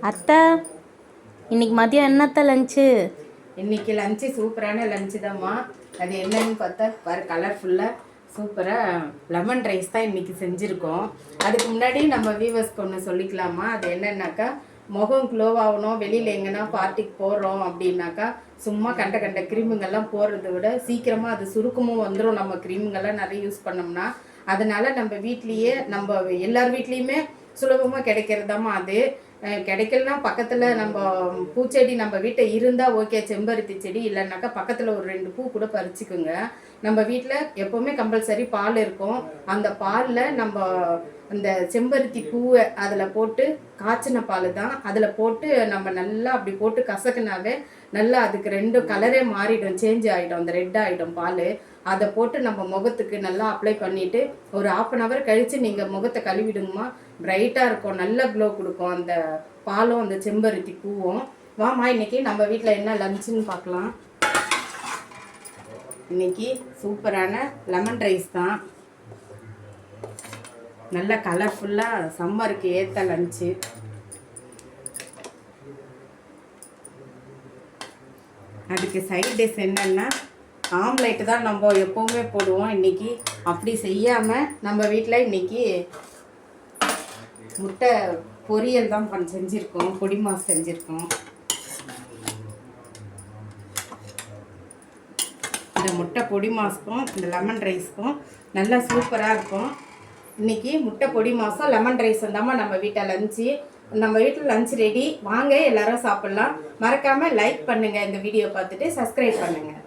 அத்தை, இன்னைக்கு மதியம் என்னத்த லஞ்சு? இன்னைக்கு லஞ்சு சூப்பரான லஞ்சு தான்மா. அது என்னன்னு பார்த்தா பாரு, கலர்ஃபுல்லாக சூப்பராக லெமன் ரைஸ் தான் இன்றைக்கி செஞ்சுருக்கோம். அதுக்கு முன்னாடி நம்ம வியூவர்ஸ்க்கு ஒன்று சொல்லிக்கலாமா? அது என்னன்னாக்கா, முகம் க்ளோவ் ஆகணும், வெளியில் எங்கன்னா பார்ட்டிக்கு போகிறோம் அப்படின்னாக்கா சும்மா கண்ட கண்ட கிரீமுங்கள்லாம் போடுறத விட சீக்கிரமாக அது சுருக்கமும் வந்துடும் நம்ம கிரீமுங்கள்லாம் நிறைய யூஸ் பண்ணோம்னா. அதனால் நம்ம வீட்லேயே, நம்ம எல்லார் வீட்லேயுமே சுலபமாக கிடைக்கிறதாம்மா அது. கிடைக்கலனா பக்கத்தில் நம்ம பூச்செடி நம்ம வீட்டை இருந்தால் ஓகே, செம்பருத்தி செடி இல்லைன்னாக்கா பக்கத்தில் ஒரு 2 பூ கூட பறிச்சுக்குங்க. நம்ம வீட்டில் எப்போவுமே கம்பல்சரி பால் இருக்கும். அந்த பாலில் நம்ம அந்த செம்பருத்தி பூவை அதில் போட்டு, காய்ச்சின பால் தான் அதில் போட்டு நம்ம நல்லா அப்படி போட்டு கசக்குனாவே நல்லா அதுக்கு 2 கலரே மாறிடும், சேஞ்ச் ஆகிடும், அந்த ரெட் ஆகிடும் பால். அதை போட்டு நம்ம முகத்துக்கு நல்லா அப்ளை பண்ணிவிட்டு ஒரு 1/2 hour கழித்து நீங்கள் முகத்தை கழுவிடுங்கம்மா. பிரைட்டாக இருக்கும், நல்ல க்ளோ கொடுக்கும் அந்த பாலும் அந்த செம்பருத்தி பூவும். வாமா, இன்னைக்கு நம்ம வீட்டில் என்ன லஞ்சுன்னு பார்க்கலாம். இன்னைக்கு சூப்பரான லெமன் ரைஸ் தான். நல்ல கலர்ஃபுல்லாக சம்மருக்கு ஏற்ற லஞ்சு. அதுக்கு சைட் டிஷ் என்னென்னா ஆம்லேட்டு தான் நம்ம எப்போவுமே போடுவோம். இன்றைக்கி அப்படி செய்யாமல் நம்ம வீட்டில் இன்றைக்கி முட்டை பொரியல் தான் செஞ்சுருக்கோம், பொடி மாஸ் செஞ்சுருக்கோம். இந்த முட்டை பொடி மாஸ்க்கும் இந்த லெமன் ரைஸ்க்கும் நல்லா சூப்பராக இருக்கும். இன்றைக்கி முட்டை பொடி மாஸும் லெமன் ரைஸும் தாம்மா நம்ம வீட்டில் லஞ்சு. நம்ம வீட்டில் லஞ்ச் ரெடி. வாங்க எல்லாரும் சாப்பிட்லாம். மறக்காமல் லைக் பண்ணுங்கள், இந்த வீடியோ பார்த்துட்டு சப்ஸ்கிரைப் பண்ணுங்கள்.